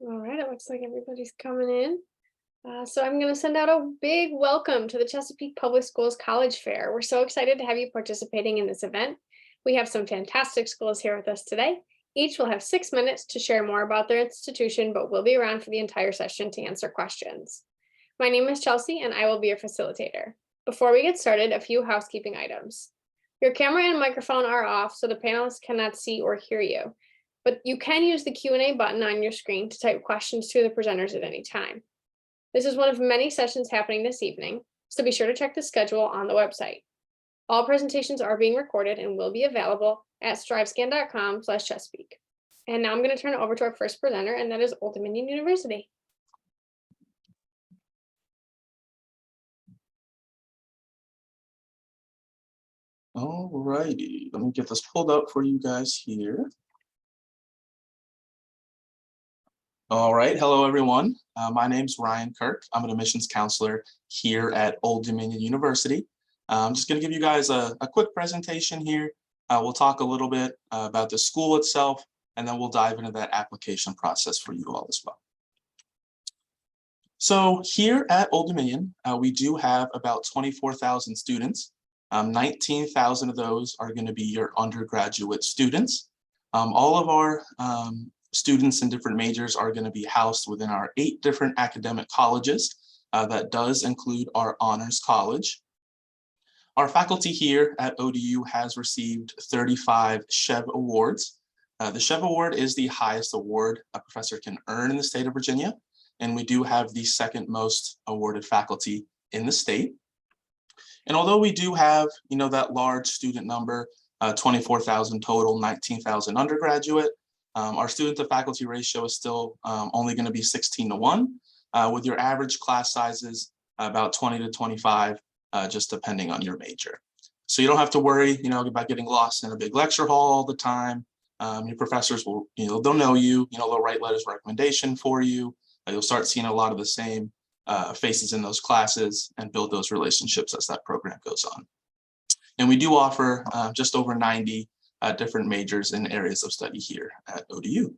All right, it looks like everybody's coming in. So I'm going to send out a big welcome to the Chesapeake Public Schools College Fair. We're so excited to have you participating in this event. We have some fantastic schools here with us today. Each will have 6 minutes to share more about their institution, but we'll be around for the entire session to answer questions. My name is Chelsea, and I will be your facilitator. Before we get started, a few housekeeping items. Your camera and microphone are off, so the panelists cannot see or hear you. But you can use the Q&A button on your screen to type questions to the presenters at any time. This is one of many sessions happening this evening, so be sure to check the schedule on the website. All presentations are being recorded and will be available at strivescan.com/Chesapeake. And now I'm going to turn it over to our first presenter, and that is Old Dominion University. All righty, let me get this pulled up for you guys here. All right, hello everyone. My name's Ryan Kirk. I'm an admissions counselor here at Old Dominion University. I'm just going to give you guys a quick presentation here. We'll talk a little bit about the school itself, and then we'll dive into that application process for you all as well. So here at Old Dominion, we do have about 24,000 students. 19,000 of those are going to be your undergraduate students. All of our students in different majors are going to be housed within our 8 different academic colleges. That does include our honors college. Our faculty here at ODU has received 35 Chev Awards. The Chev Award is the highest award a professor can earn in the state of Virginia, and we do have the second most awarded faculty in the state. And although we do have, that large student number, 24,000 total, 19,000 undergraduate, our student to faculty ratio is still only going to be 16:1, with your average class sizes about 20 to 25, just depending on your major. So you don't have to worry, about getting lost in a big lecture hall all the time. Your professors will, they'll know you, they'll write letters of recommendation for you. You'll start seeing a lot of the same faces in those classes and build those relationships as that program goes on. And we do offer just over 90 different majors and areas of study here at ODU.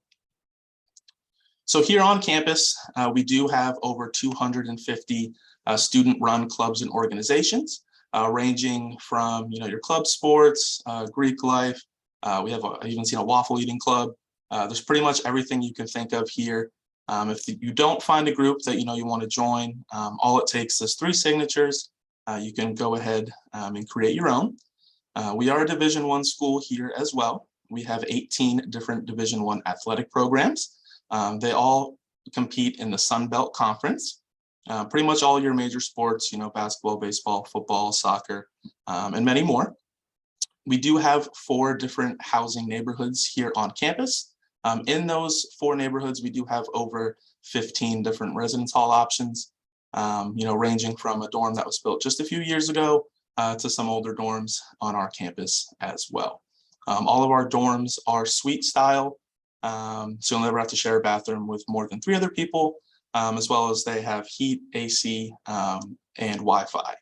So here on campus, we do have over 250 student-run clubs and organizations, ranging from your club sports, Greek life. We have I've even seen a waffle eating club. There's pretty much everything you can think of here. If you don't find a group that you want to join, all it takes is 3 signatures. You can go ahead and create your own. We are a Division I school here as well. We have 18 different Division I athletic programs. They all compete in the Sun Belt Conference. Pretty much all your major sports, basketball, baseball, football, soccer, and many more. We do have 4 different housing neighborhoods here on campus. In those 4 neighborhoods, we do have over 15 different residence hall options, ranging from a dorm that was built just a few years ago to some older dorms on our campus as well. All of our dorms are suite style, so you'll never have to share a bathroom with more than 3 other people, as well as they have heat, AC, and Wi-Fi.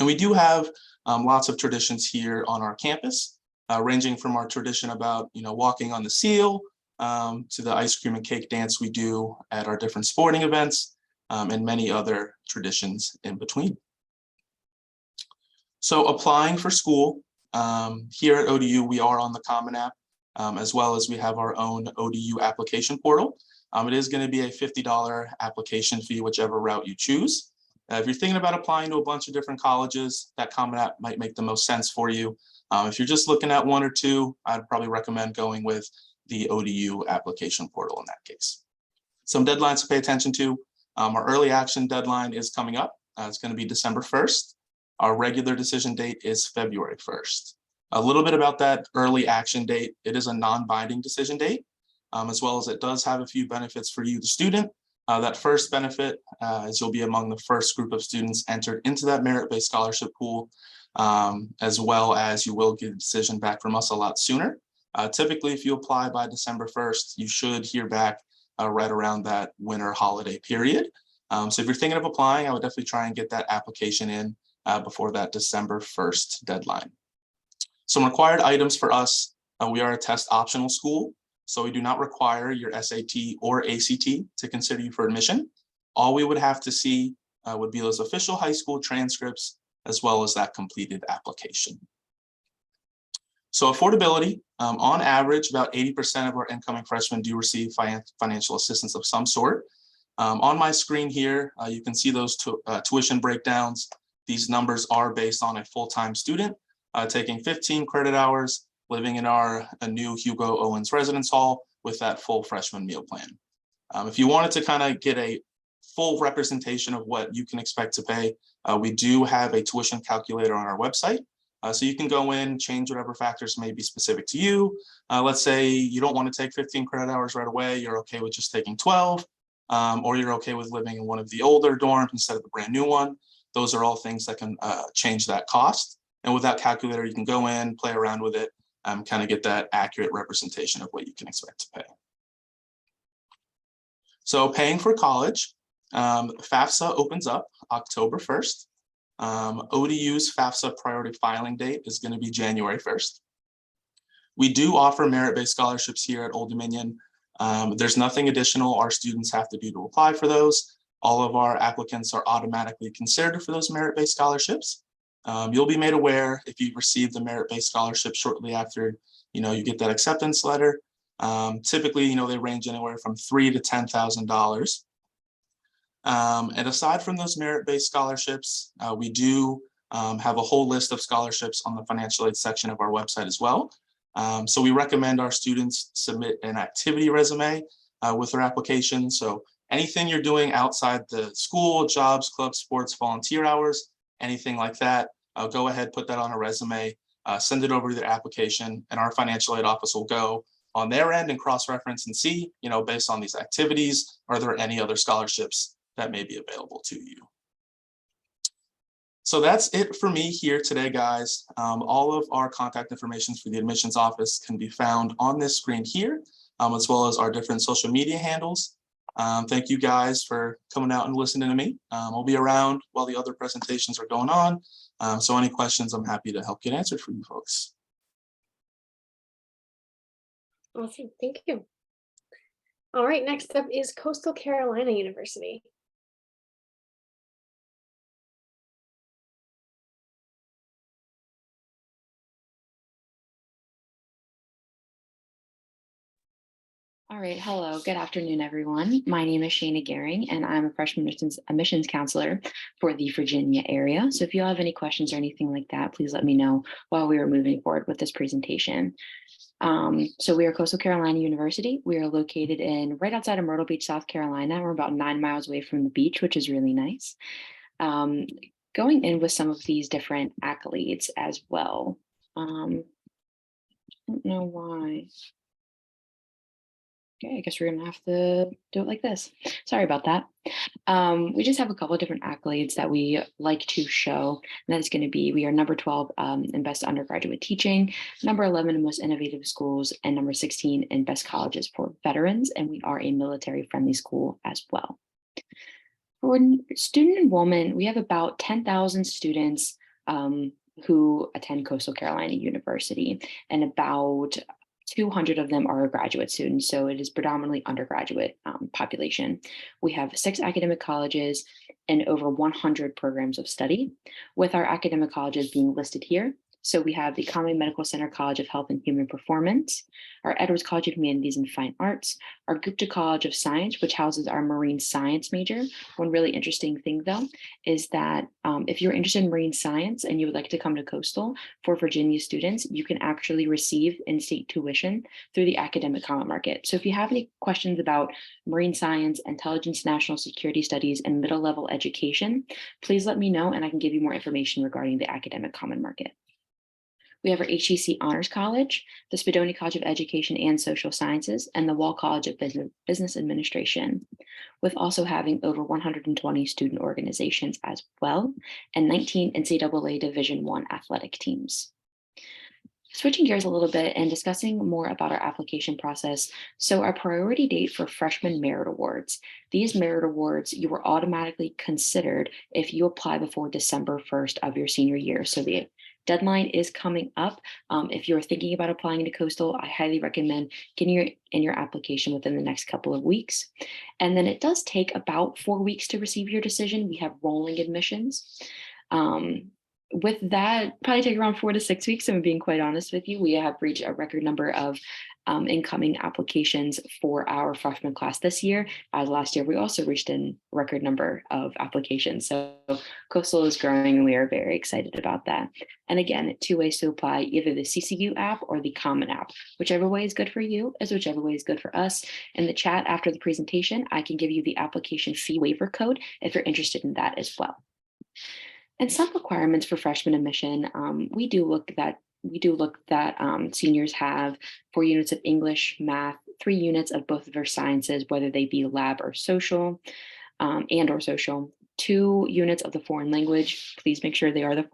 And we do have lots of traditions here on our campus, ranging from our tradition about walking on the seal to the ice cream and cake dance we do at our different sporting events, and many other traditions in between. So applying for school, here at ODU, we are on the Common App, as well as we have our own ODU application portal. It is going to be a $50 application fee, whichever route you choose. If you're thinking about applying to a bunch of different colleges, that Common App might make the most sense for you. If you're just looking at 1 or 2, I'd probably recommend going with the ODU application portal in that case. Some deadlines to pay attention to. Our early action deadline is coming up. It's going to be December 1st. Our regular decision date is February 1st. A little bit about that early action date. It is a non-binding decision date, as well as it does have a few benefits for you, the student. That first benefit is you'll be among the first group of students entered into that merit-based scholarship pool, as well as you will get a decision back from us a lot sooner. Typically, if you apply by December 1st, you should hear back right around that winter holiday period. So if you're thinking of applying, I would definitely try and get that application in before that December 1st deadline. Some required items for us, we are a test optional school. So we do not require your SAT or ACT to consider you for admission. All we would have to see would be those official high school transcripts, as well as that completed application. So affordability, on average, about 80% of our incoming freshmen do receive financial assistance of some sort. On my screen here, you can see those tuition breakdowns. These numbers are based on a full-time student taking 15 credit hours, living in our new Hugo Owens residence hall with that full freshman meal plan. If you wanted to kind of get a full representation of what you can expect to pay, we do have a tuition calculator on our website. So you can go in, change whatever factors may be specific to you. Let's say you don't want to take 15 credit hours right away. You're okay with just taking 12, or you're okay with living in one of the older dorms instead of the brand new one. Those are all things that can change that cost. And with that calculator, you can go in, play around with it, kind of get that accurate representation of what you can expect to pay. So paying for college, FAFSA opens up October 1st. ODU's FAFSA priority filing date is going to be January 1st. We do offer merit-based scholarships here at Old Dominion. There's nothing additional our students have to do to apply for those. All of our applicants are automatically considered for those merit-based scholarships. You'll be made aware if you receive the merit-based scholarship shortly after you get that acceptance letter. Typically, they range anywhere from $3,000 to $10,000. And aside from those merit-based scholarships, we do have a whole list of scholarships on the financial aid section of our website as well. So we recommend our students submit an activity resume with their application. So anything you're doing outside the school, jobs, clubs, sports, volunteer hours, anything like that, go ahead, put that on a resume, send it over to their application, and our financial aid office will go on their end and cross-reference and see, based on these activities, are there any other scholarships that may be available to you. So that's it for me here today, guys. All of our contact information for the admissions office can be found on this screen here, as well as our different social media handles. Thank you guys for coming out and listening to me. I'll be around while the other presentations are going on. So any questions, I'm happy to help get answered for you folks. Awesome, thank you. All right, next up is Coastal Carolina University. All right, hello, good afternoon, everyone. My name is Shana Gehring, and I'm a freshman admissions counselor for the Virginia area. So if you have any questions or anything like that, please let me know while we are moving forward with this presentation. So we are Coastal Carolina University. We are located right outside of Myrtle Beach, South Carolina. We're about 9 miles away from the beach, which is really nice. Going in with some of these different accolades as well. I don't know why. Okay, I guess we're gonna have to do it like this. Sorry about that. We just have a couple of different accolades that we like to show. And that is going to be, we are number 12 in best undergraduate teaching, number 11 in most innovative schools, and number 16 in best colleges for veterans. And we are a military friendly school as well. For student enrollment, we have about 10,000 students who attend Coastal Carolina University, and about 200 of them are graduate students, so it is predominantly undergraduate population. We have 6 academic colleges and over 100 programs of study, with our academic colleges being listed here. So we have the Conway Medical Center College of Health and Human Performance, our Edwards College of Humanities and Fine Arts, our Gupta College of Science, which houses our marine science major. One really interesting thing, though, is that if you're interested in marine science and you would like to come to Coastal for Virginia students, you can actually receive in-state tuition through the academic common market. So if you have any questions about marine science, intelligence, national security studies, and middle-level education, please let me know and I can give you more information regarding the academic common market. We have our HEC Honors College, the Spadoni College of Education and Social Sciences, and the Wall College of Business Administration, with also having over 120 student organizations as well, and 19 NCAA Division I athletic teams. Switching gears a little bit and discussing more about our application process. So our priority date for freshman merit awards. These merit awards, you were automatically considered if you apply before December 1st of your senior year. So the deadline is coming up. If you're thinking about applying to Coastal, I highly recommend getting your application within the next couple of weeks. And then it does take about 4 weeks to receive your decision. We have rolling admissions. With that, probably take around 4 to 6 weeks. And being quite honest with you, we have reached a record number of incoming applications for our freshman class this year. As last year, we also reached a record number of applications. So Coastal is growing and we are very excited about that. And again, 2 ways to apply, either the CCU app or the Common App. Whichever way is good for you is whichever way is good for us. In the chat after the presentation, I can give you the application fee waiver code if you're interested in that as well. And some requirements for freshman admission, we do look that seniors have 4 units of English, math, 3 units of both of their sciences, whether they be lab or social, and or social, 2 units of the foreign language. Please make sure they are the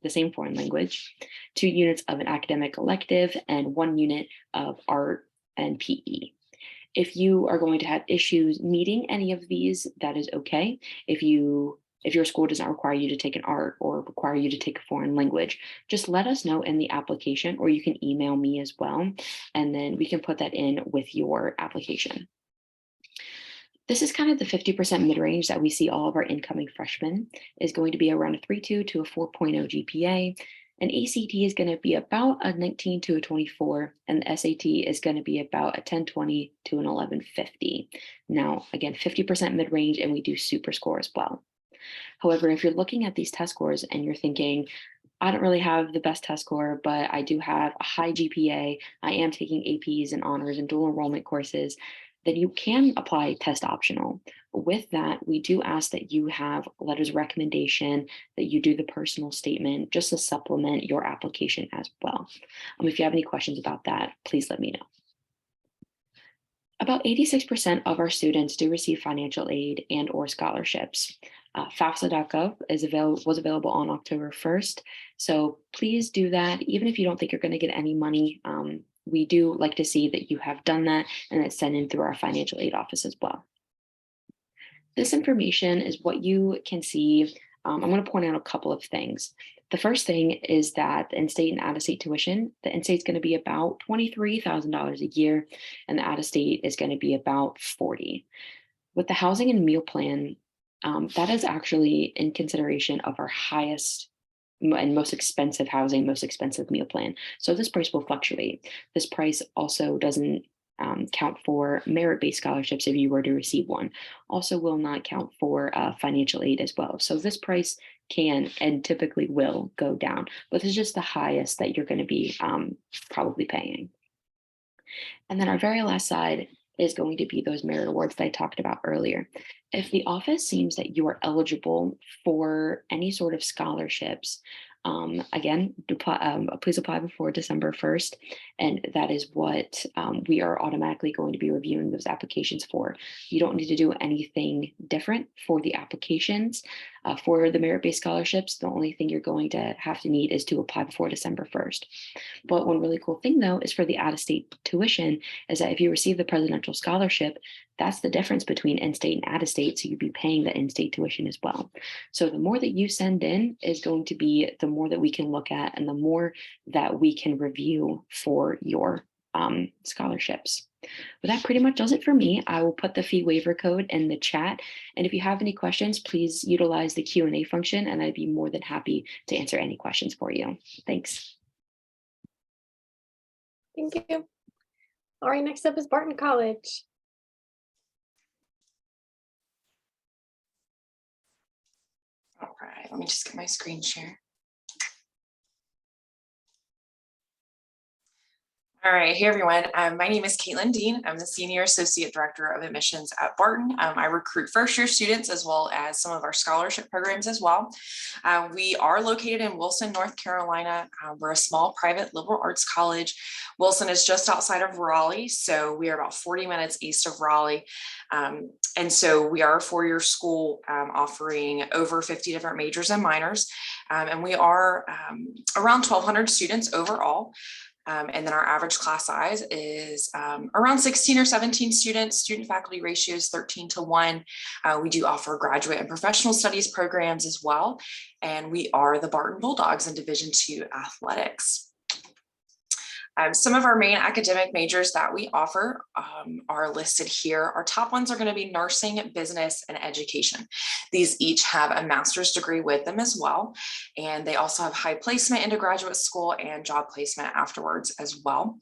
same foreign language, 2 units of an academic elective, and 1 unit of art and PE. If you are going to have issues meeting any of these, that is okay. If your school does not require you to take an art or require you to take a foreign language, just let us know in the application, or you can email me as well, and then we can put that in with your application. This is kind of the 50% mid-range that we see all of our incoming freshmen is going to be around a 3.2 to a 4.0 GPA. An ACT is going to be about a 19 to a 24, and the SAT is going to be about a 1020 to an 1150. Now, again, 50% mid-range, and we do super score as well. However, if you're looking at these test scores and you're thinking, I don't really have the best test score, but I do have a high GPA, I am taking APs and honors and dual enrollment courses, then you can apply test optional. With that, we do ask that you have letters of recommendation, that you do the personal statement, just to supplement your application as well. If you have any questions about that, please let me know. About 86% of our students do receive financial aid and or scholarships. FAFSA.gov was available on October 1st. So please do that. Even if you don't think you're going to get any money, we do like to see that you have done that and it's sent in through our financial aid office as well. This information is what you can see. I'm going to point out a couple of things. The first thing is that the in-state and out-of-state tuition, the in-state is going to be about $23,000 a year, and the out-of-state is going to be about $40,000. With the housing and meal plan, that is actually in consideration of our highest and most expensive housing, most expensive meal plan. So this price will fluctuate. This price also doesn't count for merit-based scholarships if you were to receive one. Also will not count for financial aid as well. So this price can and typically will go down, but this is just the highest that you're going to be probably paying. And then our very last side is going to be those merit awards that I talked about earlier. If the office seems that you are eligible for any sort of scholarships, again, please apply before December 1st. And that is what we are automatically going to be reviewing those applications for. You don't need to do anything different for the applications. For the merit-based scholarships, the only thing you're going to have to need is to apply before December 1st. But one really cool thing, though, is for the out-of-state tuition, is that if you receive the presidential scholarship, that's the difference between in-state and out-of-state. So you'd be paying the in-state tuition as well. So the more that you send in is going to be the more that we can look at and the more that we can review for your scholarships. But that pretty much does it for me. I will put the fee waiver code in the chat. And if you have any questions, please utilize the Q&A function and I'd be more than happy to answer any questions for you. Thanks. Thank you. All right, next up is Barton College. All right, let me just get my screen share. All right, hey everyone. My name is Caitlin Dean. I'm the Senior Associate Director of Admissions at Barton. I recruit first-year students as well as some of our scholarship programs as well. We are located in Wilson, North Carolina. We're a small private liberal arts college. Wilson is just outside of Raleigh, so we are about 40 minutes east of Raleigh. And so we are a four-year school offering over 50 different majors and minors. And we are around 1,200 students overall. And then our average class size is around 16 or 17 students. Student faculty ratio is 13:1. We do offer graduate and professional studies programs as well. And we are the Barton Bulldogs in Division II athletics. Some of our main academic majors that we offer are listed here. Our top ones are going to be nursing, business, and education. These each have a master's degree with them as well. And they also have high placement into graduate school and job placement afterwards as well.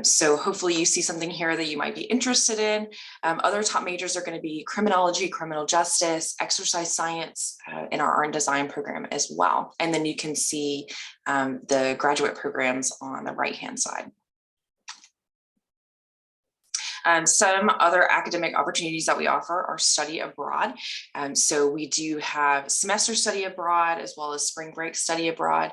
So hopefully you see something here that you might be interested in. Other top majors are going to be criminology, criminal justice, exercise science, and our art and design program as well. And then you can see the graduate programs on the right-hand side. Some other academic opportunities that we offer are study abroad. So we do have semester study abroad as well as spring break study abroad.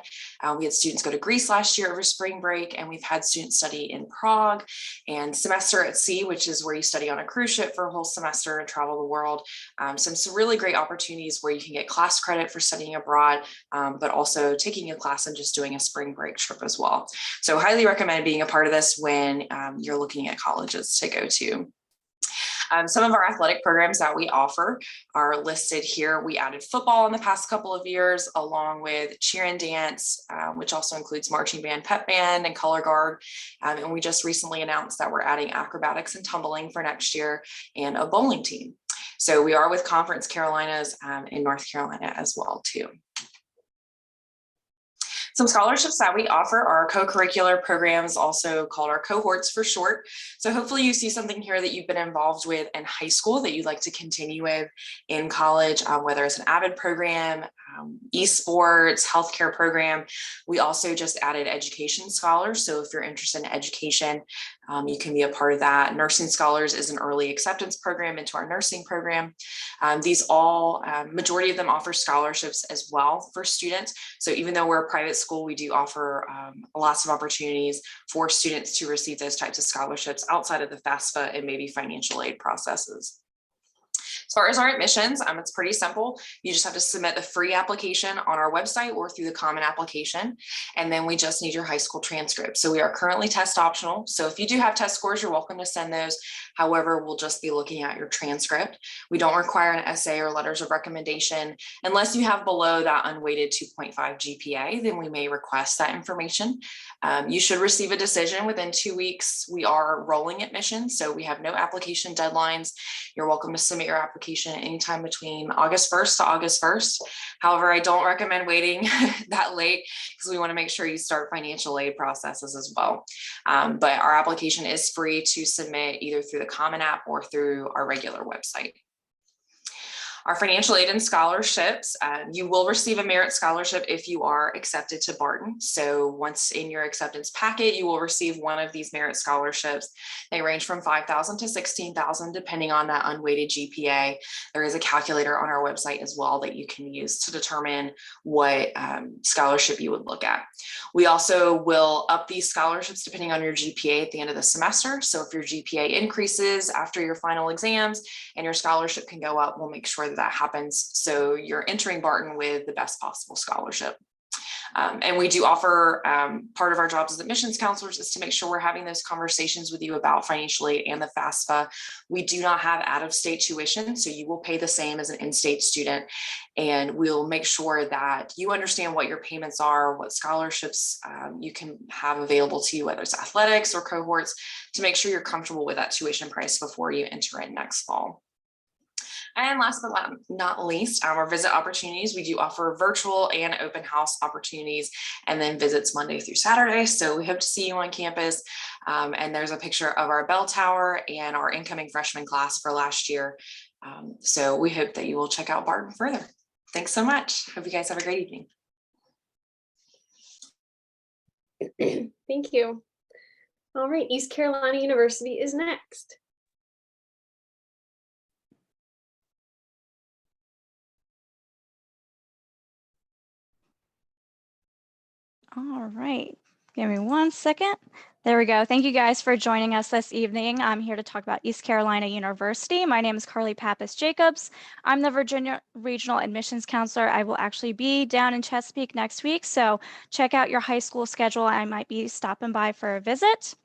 We had students go to Greece last year over spring break, and we've had students study in Prague, and semester at sea, which is where you study on a cruise ship for a whole semester and travel the world. Some really great opportunities where you can get class credit for studying abroad, but also taking a class and just doing a spring break trip as well. So highly recommend being a part of this when you're looking at colleges to go to. Some of our athletic programs that we offer are listed here. We added football in the past couple of years, along with cheer and dance, which also includes marching band, pep band, and color guard. And we just recently announced that we're adding acrobatics and tumbling for next year, and a bowling team. So we are with Conference Carolinas in North Carolina as well too. Some scholarships that we offer are co-curricular programs, also called our cohorts for short. So hopefully you see something here that you've been involved with in high school that you'd like to continue with in college, whether it's an AVID program, esports, healthcare program. We also just added education scholars. So if you're interested in education, you can be a part of that. Nursing Scholars is an early acceptance program into our nursing program. These all, majority of them offer scholarships as well for students. So even though we're a private school, we do offer lots of opportunities for students to receive those types of scholarships outside of the FAFSA and maybe financial aid processes. As far as our admissions, it's pretty simple. You just have to submit the free application on our website or through the common application. And then we just need your high school transcript. So we are currently test optional. So if you do have test scores, you're welcome to send those. However, we'll just be looking at your transcript. We don't require an essay or letters of recommendation. Unless you have below that unweighted 2.5 GPA, then we may request that information. You should receive a decision within 2 weeks. We are rolling admissions, so we have no application deadlines. You're welcome to submit your application anytime between August 1st to August 1st. However, I don't recommend waiting that late because we want to make sure you start financial aid processes as well. But our application is free to submit either through the Common App or through our regular website. Our financial aid and scholarships, you will receive a merit scholarship if you are accepted to Barton. So once in your acceptance packet, you will receive one of these merit scholarships. They range from $5,000 to $16,000, depending on that unweighted GPA. There is a calculator on our website as well that you can use to determine what scholarship you would look at. We also will up these scholarships depending on your GPA at the end of the semester. So if your GPA increases after your final exams and your scholarship can go up, we'll make sure that happens. So you're entering Barton with the best possible scholarship. And we do offer, part of our jobs as admissions counselors is to make sure we're having those conversations with you about financial aid and the FAFSA. We do not have out-of-state tuition, so you will pay the same as an in-state student. And we'll make sure that you understand what your payments are, what scholarships you can have available to you, whether it's athletics or cohorts, to make sure you're comfortable with that tuition price before you enter in next fall. And last but not least, our visit opportunities. We do offer virtual and open house opportunities, and then visits Monday through Saturday. So we hope to see you on campus. And there's a picture of our bell tower and our incoming freshman class for last year. So we hope that you will check out Barton further. Thanks so much. Hope you guys have a great evening. Thank you. All right, East Carolina University is next. All right, give me 1 second. There we go. Thank you guys for joining us this evening. I'm here to talk about East Carolina University. My name is Carly Pappas Jacobs. I'm the Virginia Regional Admissions Counselor. I will actually be down in Chesapeake next week, so check out your high school schedule. I might be stopping by for a visit.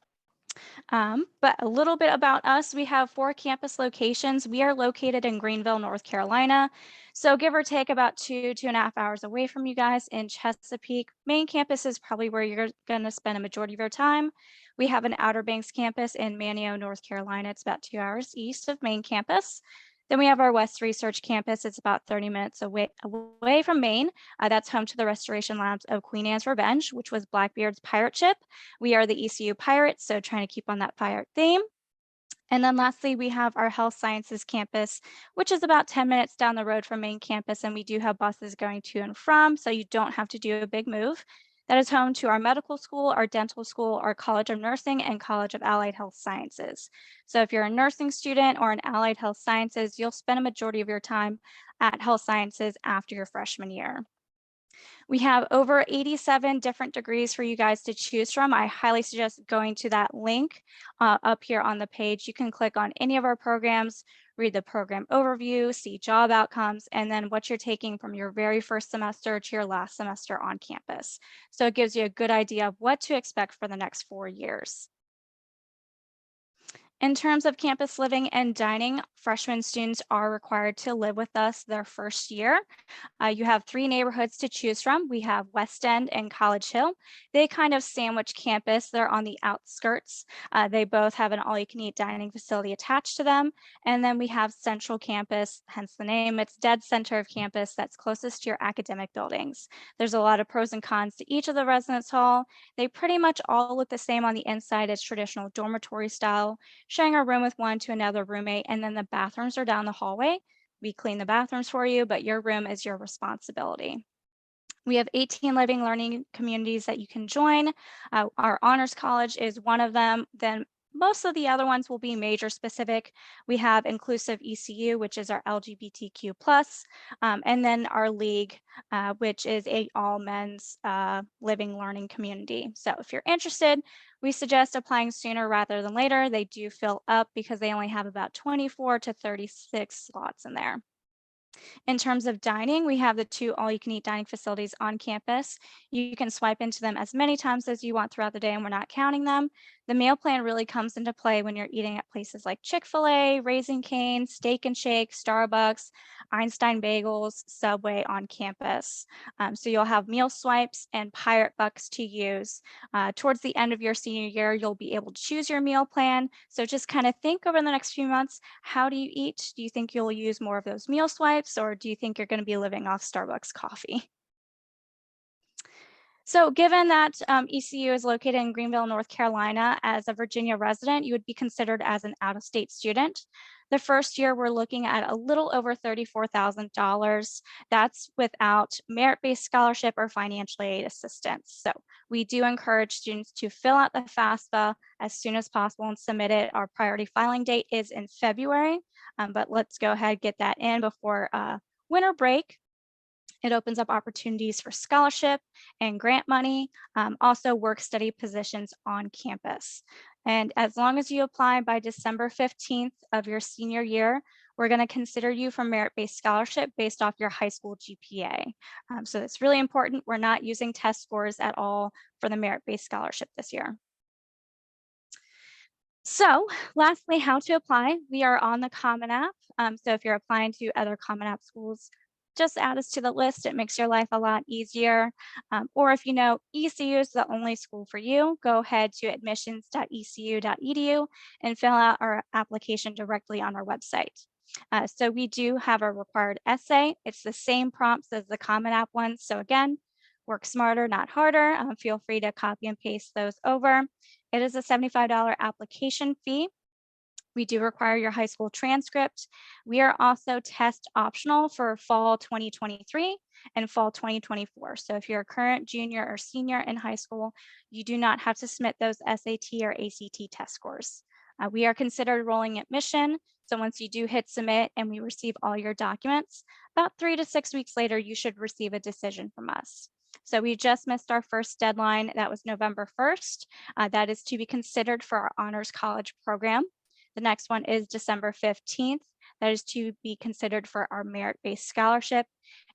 But a little bit about us, we have 4 campus locations. We are located in Greenville, North Carolina. So give or take about 2.5 hours away from you guys in Chesapeake. Main campus is probably where you're gonna spend a majority of your time. We have an Outer Banks campus in Manteo, North Carolina. It's about 2 hours east of main campus. Then we have our West Research campus. It's about 30 minutes away from Maine. That's home to the restoration labs of Queen Anne's Revenge, which was Blackbeard's pirate ship. We are the ECU Pirates, so trying to keep on that pirate theme. And then lastly, we have our Health Sciences campus, which is about 10 minutes down the road from main campus, and we do have buses going to and from, so you don't have to do a big move. That is home to our medical school, our dental school, our College of Nursing, and College of Allied Health Sciences. So if you're a nursing student or an allied health sciences, you'll spend a majority of your time at health sciences after your freshman year. We have over 87 different degrees for you guys to choose from. I highly suggest going to that link up here on the page. You can click on any of our programs, read the program overview, see job outcomes, and then what you're taking from your very first semester to your last semester on campus. So it gives you a good idea of what to expect for the next 4 years. In terms of campus living and dining, freshman students are required to live with us their first year. You have 3 neighborhoods to choose from. We have West End and College Hill. They kind of sandwich campus. They're on the outskirts. They both have an all-you-can-eat dining facility attached to them. And then we have Central Campus, hence the name. It's dead center of campus that's closest to your academic buildings. There's a lot of pros and cons to each of the residence hall. They pretty much all look the same on the inside as traditional dormitory style, sharing a room with one to another roommate, and then the bathrooms are down the hallway. We clean the bathrooms for you, but your room is your responsibility. We have 18 living learning communities that you can join. Our honors college is one of them. Then most of the other ones will be major specific. We have inclusive ECU, which is our LGBTQ+, and then our league, which is a all men's living learning community. So if you're interested, we suggest applying sooner rather than later. They do fill up because they only have about 24 to 36 slots in there. In terms of dining, we have the 2 all-you-can-eat dining facilities on campus. You can swipe into them as many times as you want throughout the day, and we're not counting them. The meal plan really comes into play when you're eating at places like Chick-fil-A, Raising Cane, Steak and Shake, Starbucks, Einstein Bagels, Subway on campus. So you'll have meal swipes and pirate bucks to use. Towards the end of your senior year, you'll be able to choose your meal plan. So just kind of think over the next few months, how do you eat? Do you think you'll use more of those meal swipes, or do you think you're going to be living off Starbucks coffee? So given that ECU is located in Greenville, North Carolina, as a Virginia resident, you would be considered as an out-of-state student. The first year, we're looking at a little over $34,000. That's without merit-based scholarship or financial aid assistance. So we do encourage students to fill out the FAFSA as soon as possible and submit it. Our priority filing date is in February, but let's go ahead and get that in before winter break. It opens up opportunities for scholarship and grant money, also work-study positions on campus. And as long as you apply by December 15th of your senior year, we're going to consider you for merit-based scholarship based off your high school GPA. So it's really important. We're not using test scores at all for the merit-based scholarship this year. So lastly, how to apply. We are on the Common App. So if you're applying to other Common App schools, just add us to the list. It makes your life a lot easier. Or if you know ECU is the only school for you, go ahead to admissions.ecu.edu and fill out our application directly on our website. So we do have a required essay. It's the same prompts as the Common App ones. So again, work smarter, not harder. Feel free to copy and paste those over. It is a $75 application fee. We do require your high school transcript. We are also test optional for fall 2023 and fall 2024. So if you're a current junior or senior in high school, you do not have to submit those SAT or ACT test scores. We are considered rolling admission. So once you do hit submit and we receive all your documents, about 3 to 6 weeks later, you should receive a decision from us. So we just missed our first deadline. That was November 1st. That is to be considered for our honors college program. The next one is December 15th. That is to be considered for our merit-based scholarship.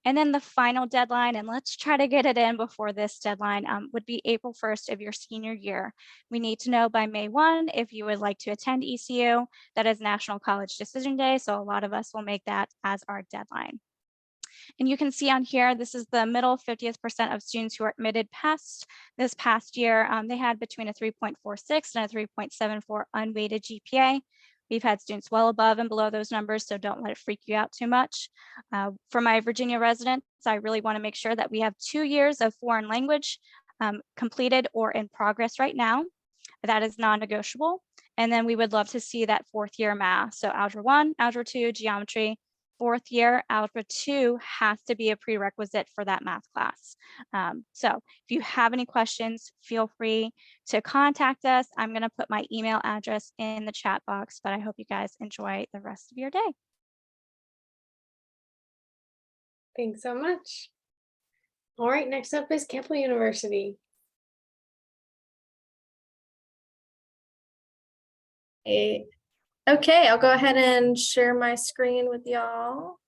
And then the final deadline, and let's try to get it in before this deadline, would be April 1st of your senior year. We need to know by May 1 if you would like to attend ECU. That is National College Decision Day, so a lot of us will make that as our deadline. And you can see on here, this is the middle 50th percent of students who are admitted this past year. They had between a 3.46 and a 3.74 unweighted GPA. We've had students well above and below those numbers, so don't let it freak you out too much. For my Virginia residents, I really want to make sure that we have 2 years of foreign language completed or in progress right now. That is non-negotiable. And then we would love to see that 4th year math. So Algebra 1, Algebra 2, geometry. 4th year, Algebra 2 has to be a prerequisite for that math class. So if you have any questions, feel free to contact us. I'm going to put my email address in the chat box, but I hope you guys enjoy the rest of your day. Thanks so much. All right, next up is Campbell University. Okay, I'll go ahead and share my screen with y'all.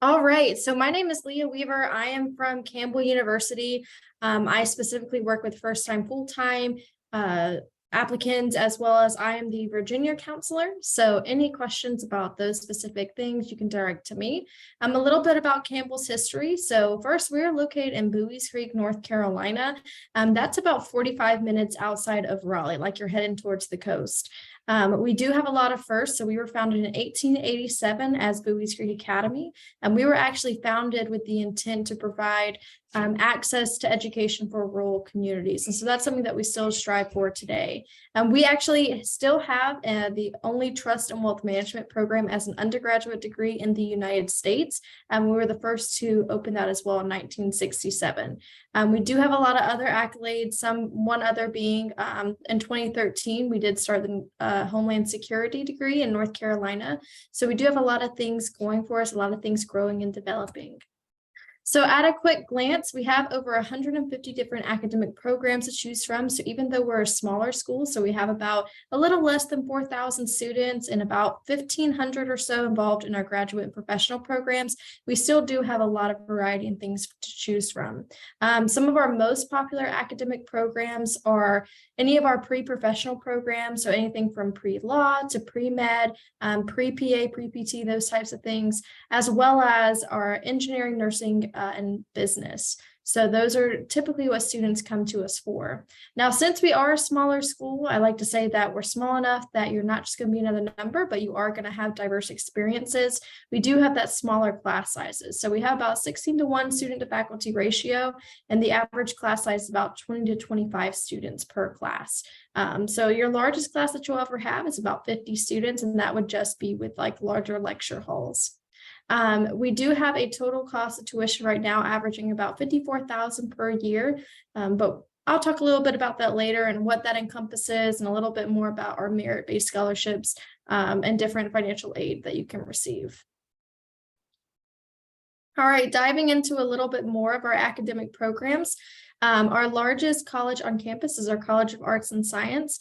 All right, so my name is Leah Weaver. I am from Campbell University. I specifically work with first-time, full-time applicants, as well as I am the Virginia counselor. So any questions about those specific things, you can direct to me. A little bit about Campbell's history. So first, we're located in Buies Creek, North Carolina. That's about 45 minutes outside of Raleigh, like you're heading towards the coast. We do have a lot of firsts. So we were founded in 1887 as Buies Creek Academy, and we were actually founded with the intent to provide access to education for rural communities. And so that's something that we still strive for today. We actually still have the only trust and wealth management program as an undergraduate degree in the United States. We were the first to open that as well in 1967. We do have a lot of other accolades, one other being in 2013, we did start the Homeland Security degree in North Carolina. So we do have a lot of things going for us, a lot of things growing and developing. So at a quick glance, we have over 150 different academic programs to choose from. So even though we're a smaller school, so we have about a little less than 4,000 students and about 1,500 or so involved in our graduate and professional programs, we still do have a lot of variety and things to choose from. Some of our most popular academic programs are any of our pre-professional programs, so anything from pre-law to pre-med, pre-PA, pre-PT, those types of things, as well as our engineering, nursing, and business. So those are typically what students come to us for. Now, since we are a smaller school, I like to say that we're small enough that you're not just going to be another number, but you are going to have diverse experiences. We do have that smaller class sizes. So we have about 16:1 student to faculty ratio, and the average class size is about 20 to 25 students per class. So your largest class that you'll ever have is about 50 students, and that would just be with like larger lecture halls. We do have a total cost of tuition right now averaging about $54,000 per year, but I'll talk a little bit about that later and what that encompasses and a little bit more about our merit-based scholarships and different financial aid that you can receive. All right, diving into a little bit more of our academic programs. Our largest college on campus is our College of Arts and Science.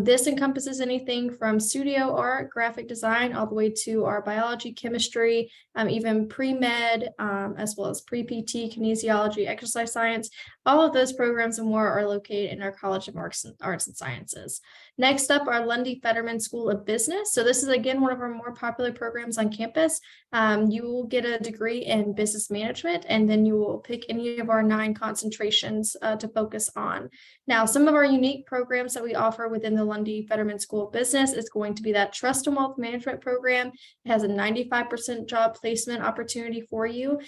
This encompasses anything from studio art, graphic design, all the way to our biology, chemistry, even pre-med, as well as pre-PT, kinesiology, exercise science. All of those programs and more are located in our College of Arts and Sciences. Next up, our Lundy Fetterman School of Business. So this is, again, one of our more popular programs on campus. You will get a degree in business management, and then you will pick any of our 9 concentrations to focus on. Now, some of our unique programs that we offer within the Lundy Fetterman School of Business is going to be that Trust and Wealth Management program. It has a 95% job placement opportunity for you.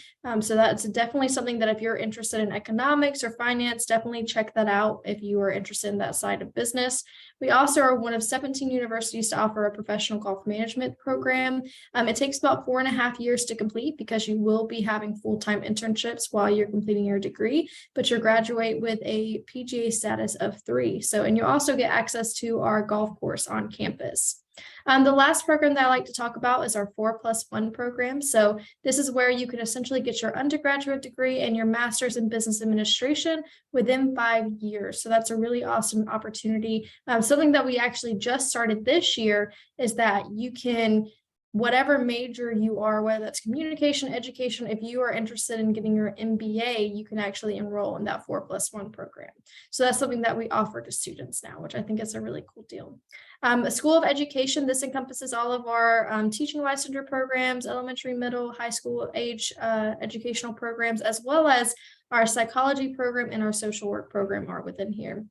So that's definitely something that if you're interested in economics or finance, definitely check that out if you are interested in that side of business. We also are one of 17 universities to offer a professional golf management program. It takes about 4.5 years to complete because you will be having full-time internships while you're completing your degree, but your graduate graduate with a PGA status of 3. So, and you also get access to our golf course on campus. The last program that I like to talk about is our 4+1 program. So this is where you can essentially get your undergraduate degree and your master's in business administration within 5 years. So that's a really awesome opportunity. Something that we actually just started this year is that you can, whatever major you are, whether that's communication, education, if you are interested in getting your MBA, you can actually enroll in that 4+1 program. So that's something that we offer to students now, which I think is a really cool deal. A School of Education, this encompasses all of our teaching licensure programs, elementary, middle, high school age educational programs, as well as our psychology program and our social work program are within here.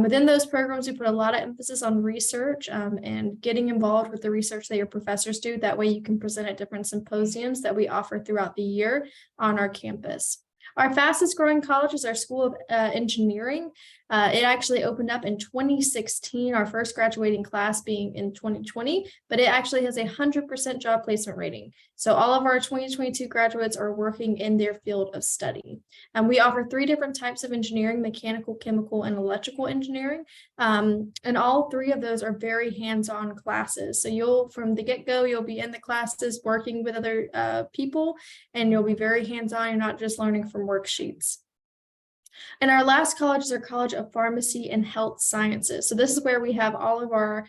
Within those programs, we put a lot of emphasis on research and getting involved with the research that your professors do. That way you can present at different symposiums that we offer throughout the year on our campus. Our fastest growing college is our School of Engineering. It actually opened up in 2016, our first graduating class being in 2020, but it actually has a 100% job placement rating. So all of our 2022 graduates are working in their field of study. And we offer 3 different types of engineering: mechanical, chemical, and electrical engineering. And all 3 of those are very hands-on classes. So you'll, from the get-go, you'll be in the classes working with other people, and you'll be very hands-on. You're not just learning from worksheets. And our last college is our College of Pharmacy and Health Sciences. So this is where we have all of our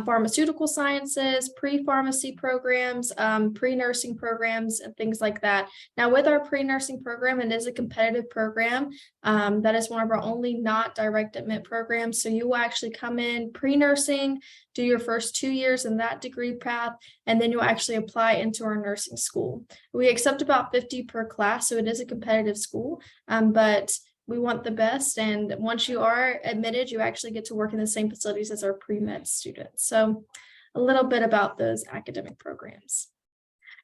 pharmaceutical sciences, pre-pharmacy programs, pre-nursing programs, and things like that. Now, with our pre-nursing program, it is a competitive program. That is one of our only not direct admit programs. So you will actually come in pre-nursing, do your first 2 years in that degree path, and then you'll actually apply into our nursing school. We accept about 50 per class, so it is a competitive school, but we want the best. And once you are admitted, you actually get to work in the same facilities as our pre-med students. So a little bit about those academic programs.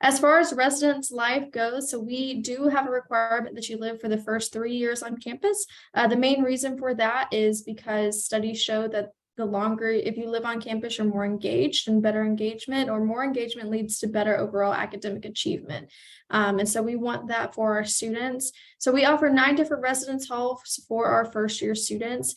As far as residence life goes, so we do have a requirement that you live for the first 3 years on campus. The main reason for that is because studies show that the longer, if you live on campus, you're more engaged, and better engagement or more engagement leads to better overall academic achievement. And so we want that for our students. So we offer 9 different residence halls for our first year students.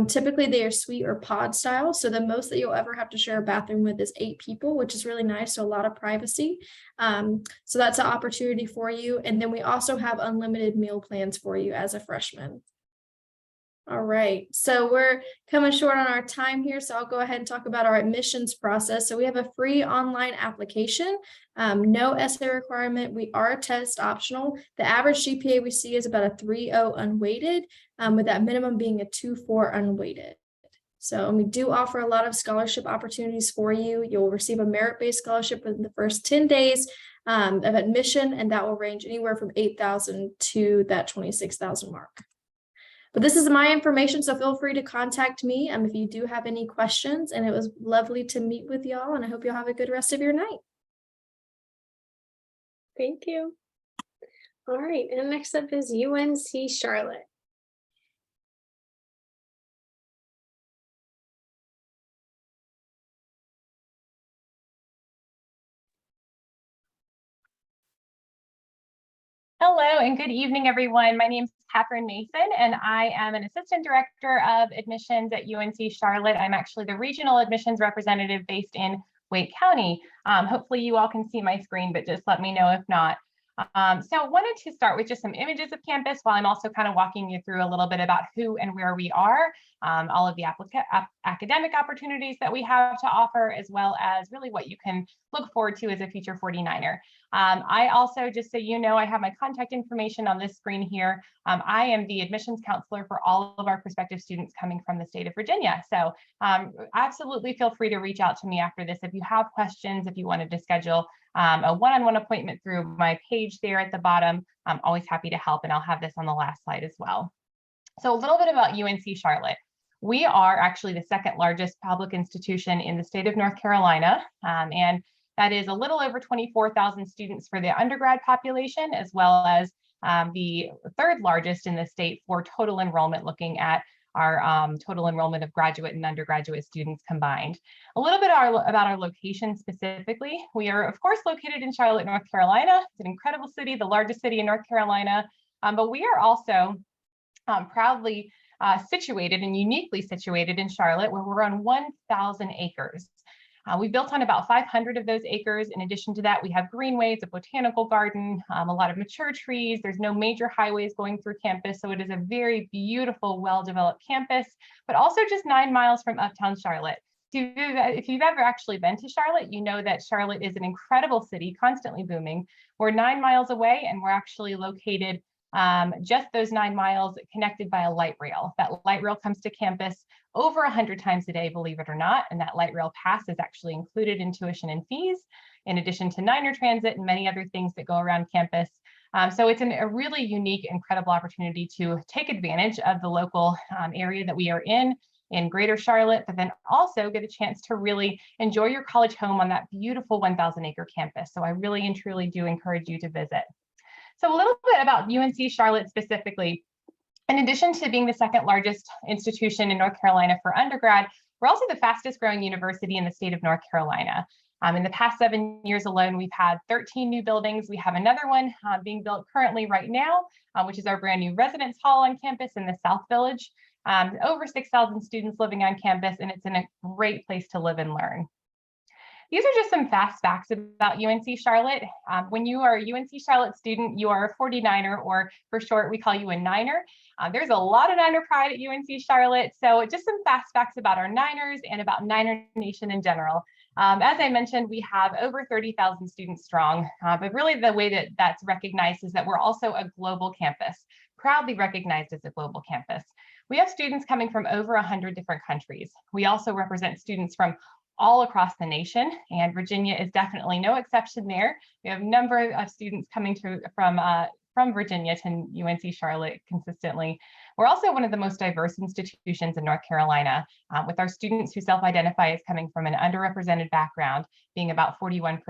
Typically they are suite or pod style. So the most that you'll ever have to share a bathroom with is 8 people, which is really nice. So a lot of privacy. So that's an opportunity for you. And then we also have unlimited meal plans for you as a freshman. All right, so we're coming short on our time here, so I'll go ahead and talk about our admissions process. So we have a free online application, no essay requirement. We are test optional. The average GPA we see is about a 3.0 unweighted, with that minimum being a 2.4 unweighted. So we do offer a lot of scholarship opportunities for you. You'll receive a merit-based scholarship within the first 10 days of admission, and that will range anywhere from $8,000 to that $26,000 mark. But this is my information, so feel free to contact me if you do have any questions. And it was lovely to meet with y'all, and I hope y'all have a good rest of your night. Thank you. All right, and next up is UNC Charlotte. Hello and good evening, everyone. My name is Catherine Mason, and I am an Assistant Director of Admissions at UNC Charlotte. I'm actually the Regional Admissions Representative based in Wake County. Hopefully you all can see my screen, but just let me know if not. So I wanted to start with just some images of campus while I'm also kind of walking you through a little bit about who and where we are, all of the academic opportunities that we have to offer, as well as really what you can look forward to as a future 49er. I also, just so you know, I have my contact information on this screen here. I am the admissions counselor for all of our prospective students coming from the state of Virginia. So absolutely feel free to reach out to me after this if you have questions, if you wanted to schedule a one-on-one appointment through my page there at the bottom. I'm always happy to help, and I'll have this on the last slide as well. So a little bit about UNC Charlotte. We are actually the second largest public institution in the state of North Carolina, and that is a little over 24,000 students for the undergrad population, as well as the third largest in the state for total enrollment, looking at our total enrollment of graduate and undergraduate students combined. A little bit about our location specifically. We are, of course, located in Charlotte, North Carolina. It's an incredible city, the largest city in North Carolina, but we are also proudly situated and uniquely situated in Charlotte, where we're on 1,000 acres. We built on about 500 of those acres. In addition to that, we have greenways, a botanical garden, a lot of mature trees. There's no major highways going through campus, so it is a very beautiful, well-developed campus, but also just 9 miles from uptown Charlotte. If you've ever actually been to Charlotte, you know that Charlotte is an incredible city, constantly booming. We're 9 miles away, and we're actually located just those 9 miles connected by a light rail. That light rail comes to campus over 100 times a day, believe it or not, and that light rail pass is actually included in tuition and fees, in addition to Niner Transit and many other things that go around campus. So it's a really unique, incredible opportunity to take advantage of the local area that we are in Greater Charlotte, but then also get a chance to really enjoy your college home on that beautiful 1,000 acre campus. So I really and truly do encourage you to visit. So a little bit about UNC Charlotte specifically. In addition to being the second largest institution in North Carolina for undergrad, we're also the fastest growing university in the state of North Carolina. In the past 7 years alone, we've had 13 new buildings. We have another one being built currently right now, which is our brand new residence hall on campus in the South Village. Over 6,000 students living on campus, and it's in a great place to live and learn. These are just some fast facts about UNC Charlotte. When you are a UNC Charlotte student, you are a 49er, or for short, we call you a Niner. There's a lot of Niner pride at UNC Charlotte. So just some fast facts about our Niners and about Niner Nation in general. As I mentioned, we have over 30,000 students strong, but really the way that that's recognized is that we're also a global campus, proudly recognized as a global campus. We have students coming from over 100 different countries. We also represent students from all across the nation, and Virginia is definitely no exception there. We have a number of students coming from Virginia to UNC Charlotte consistently. We're also one of the most diverse institutions in North Carolina, with our students who self-identify as coming from an underrepresented background being about 41%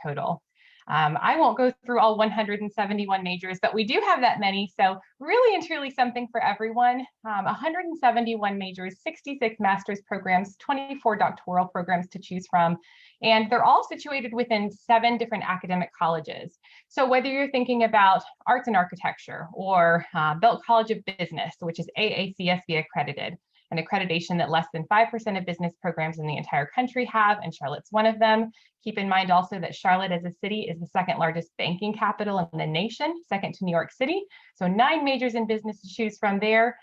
total. I won't go through all 171 majors, but we do have that many. So really and truly something for everyone. 171 majors, 66 master's programs, 24 doctoral programs to choose from. And they're all situated within 7 different academic colleges. So whether you're thinking about arts and architecture, or Belk College of Business, which is AACSB accredited, an accreditation that less than 5% of business programs in the entire country have, and Charlotte's one of them. Keep in mind also that Charlotte as a city is the second largest banking capital in the nation, second to New York City. So 9 majors in business to choose from there.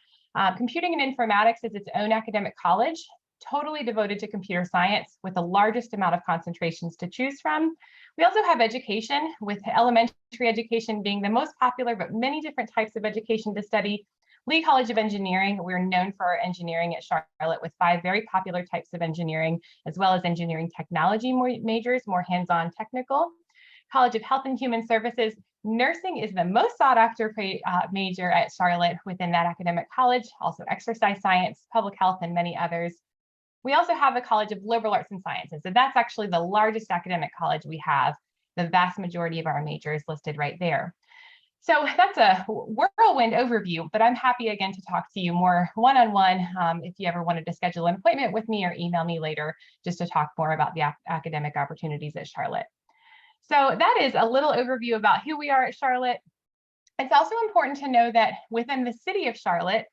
Computing and informatics is its own academic college, totally devoted to computer science with the largest amount of concentrations to choose from. We also have education, with elementary education being the most popular, but many different types of education to study. Lee College of Engineering, we're known for our engineering at Charlotte with 5 very popular types of engineering, as well as engineering technology majors, more hands-on technical. College of Health and Human Services, nursing is the most sought after major at Charlotte within that academic college, also exercise science, public health, and many others. We also have a College of Liberal Arts and Sciences, so that's actually the largest academic college we have. The vast majority of our majors listed right there. So that's a whirlwind overview, but I'm happy again to talk to you more one-on-one if you ever wanted to schedule an appointment with me or email me later just to talk more about the academic opportunities at Charlotte. So that is a little overview about who we are at Charlotte. It's also important to know that within the city of Charlotte,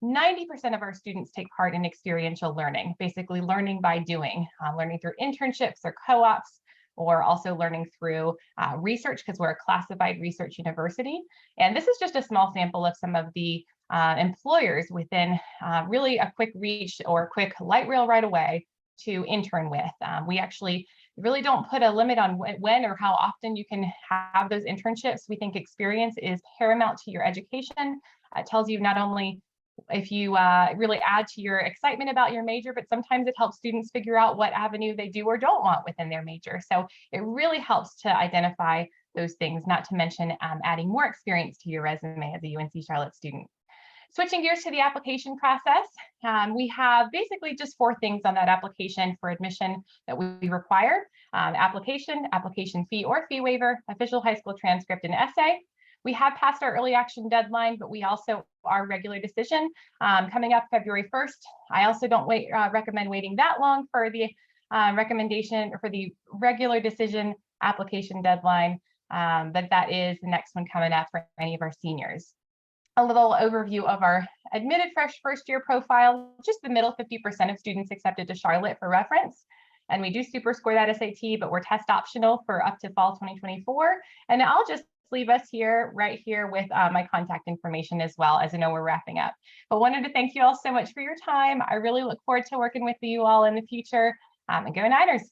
90% of our students take part in experiential learning, basically learning by doing, learning through internships or co-ops, or also learning through research, because we're a classified research university. And this is just a small sample of some of the employers within really a quick reach or quick light rail right away to intern with. We actually really don't put a limit on when or how often you can have those internships. We think experience is paramount to your education. It tells you not only if you really add to your excitement about your major, but sometimes it helps students figure out what avenue they do or don't want within their major. So it really helps to identify those things, not to mention adding more experience to your resume as a UNC Charlotte student. Switching gears to the application process, we have basically just 4 things on that application for admission that we require. Application fee or fee waiver, official high school transcript and essay. We have passed our early action deadline, but we also our regular decision coming up February 1st. I also don't recommend waiting that long for the recommendation or for the regular decision application deadline, but that is the next one coming up for any of our seniors. a little overview of our admitted first year profile, just the middle 50% of students accepted to Charlotte for reference. And we do super score that SAT, but we're test optional for up to fall 2024. And I'll just leave us right here with my contact information as well, as I know we're wrapping up. But wanted to thank you all so much for your time. I really look forward to working with you all in the future. And go Niners.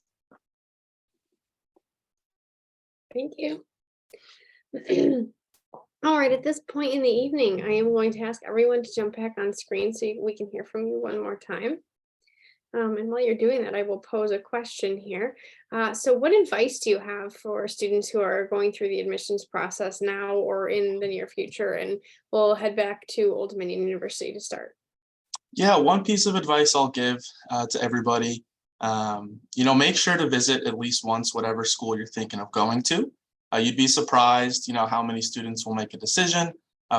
Thank you. All right, at this point in the evening, I am going to ask everyone to jump back on screen so we can hear from you one more time. And while you're doing that, I will pose a question here. So what advice do you have for students who are going through the admissions process now or in the near future? And we'll head back to Old Dominion University to start. Yeah, one piece of advice I'll give to everybody, make sure to visit at least once whatever school you're thinking of going to. You'd be surprised, how many students will make a decision.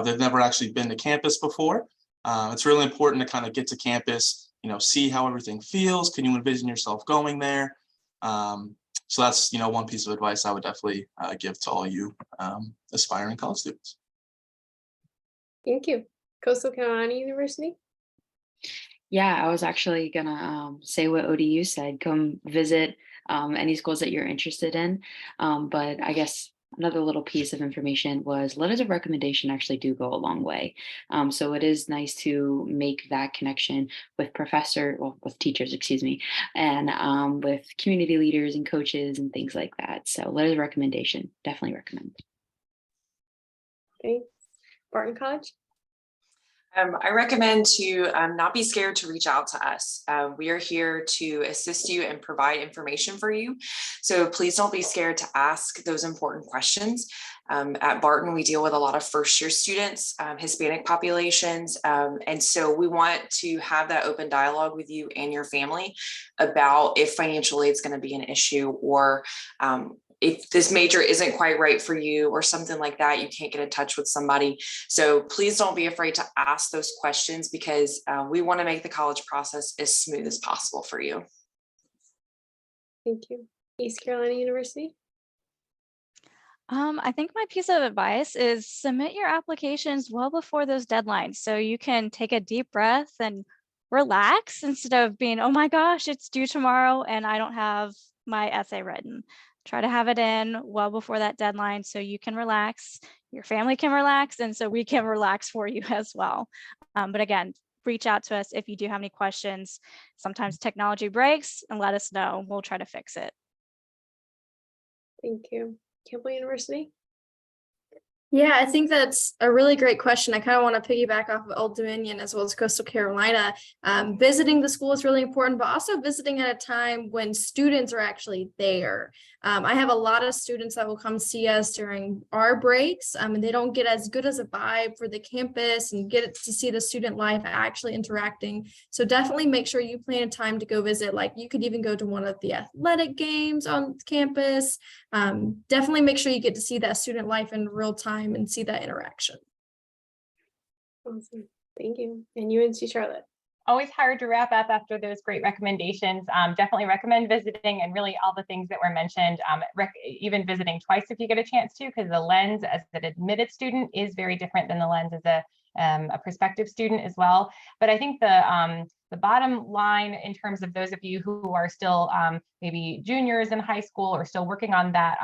They've never actually been to campus before. It's really important to kind of get to campus, see how everything feels. Can you envision yourself going there? So that's, one piece of advice I would definitely give to all you aspiring college students. Thank you. Coastal Carolina University. Yeah, I was actually gonna say what ODU said. Come visit any schools that you're interested in. But I guess another little piece of information was letters of recommendation actually do go a long way. So it is nice to make that connection with with teachers, excuse me, and with community leaders and coaches and things like that. So letters of recommendation, definitely recommend. Okay. Barton College. I recommend to not be scared to reach out to us. We are here to assist you and provide information for you. So please don't be scared to ask those important questions. At Barton, we deal with a lot of first-year students, Hispanic populations. And so we want to have that open dialogue with you and your family about if financial aid is going to be an issue, or if this major isn't quite right for you or something like that, you can't get in touch with somebody. So please don't be afraid to ask those questions, because we want to make the college process as smooth as possible for you. Thank you. East Carolina University. I think my piece of advice is submit your applications well before those deadlines, so you can take a deep breath and relax instead of being, oh my gosh, it's due tomorrow and I don't have my essay written. Try to have it in well before that deadline so you can relax, your family can relax, and so we can relax for you as well. But again, reach out to us if you do have any questions. Sometimes technology breaks, and let us know. We'll try to fix it. Thank you. Campbell University. Yeah, I think that's a really great question. I kind of want to piggyback off of Old Dominion as well as Coastal Carolina. Visiting the school is really important, but also visiting at a time when students are actually there. I have a lot of students that will come see us during our breaks, and they don't get as good as a vibe for the campus and get to see the student life actually interacting. So definitely make sure you plan a time to go visit. Like you could even go to one of the athletic games on campus. Definitely make sure you get to see that student life in real time and see that interaction. Awesome. Thank you. And UNC Charlotte. Always hard to wrap up after those great recommendations. Definitely recommend visiting, and really all the things that were mentioned, even visiting twice if you get a chance to, because the lens as an admitted student is very different than the lens as a prospective student as well. But I think the bottom line, in terms of those of you who are still maybe juniors in high school or still working on that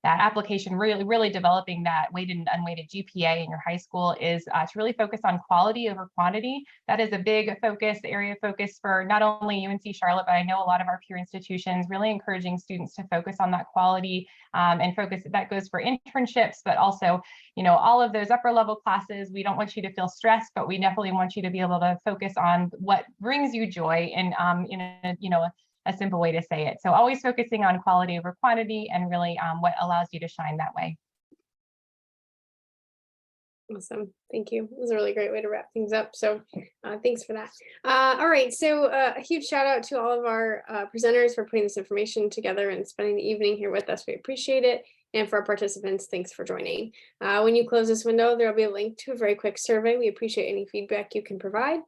application, really developing that weighted and unweighted GPA in your high school, is to really focus on quality over quantity. That is a big area of focus for not only UNC Charlotte, but I know a lot of our peer institutions, really encouraging students to focus on that quality and focus. That goes for internships, but also, all of those upper level classes. We don't want you to feel stressed, but we definitely want you to be able to focus on what brings you joy, and a simple way to say it. So always focusing on quality over quantity, and really what allows you to shine that way. Awesome. Thank you. It was a really great way to wrap things up. So thanks for that. All right. So a huge shout out to all of our presenters for putting this information together and spending the evening here with us. We appreciate it. And for our participants, thanks for joining. When you close this window, there will be a link to a very quick survey. We appreciate any feedback you can provide.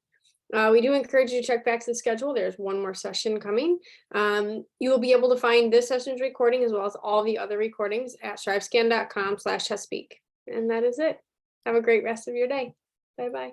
We do encourage you to check back to the schedule. There's one more session coming. You will be able to find this session's recording as well as all the other recordings at strivescan.com/Chesapeake. And that is it. Have a great rest of your day. Bye-bye.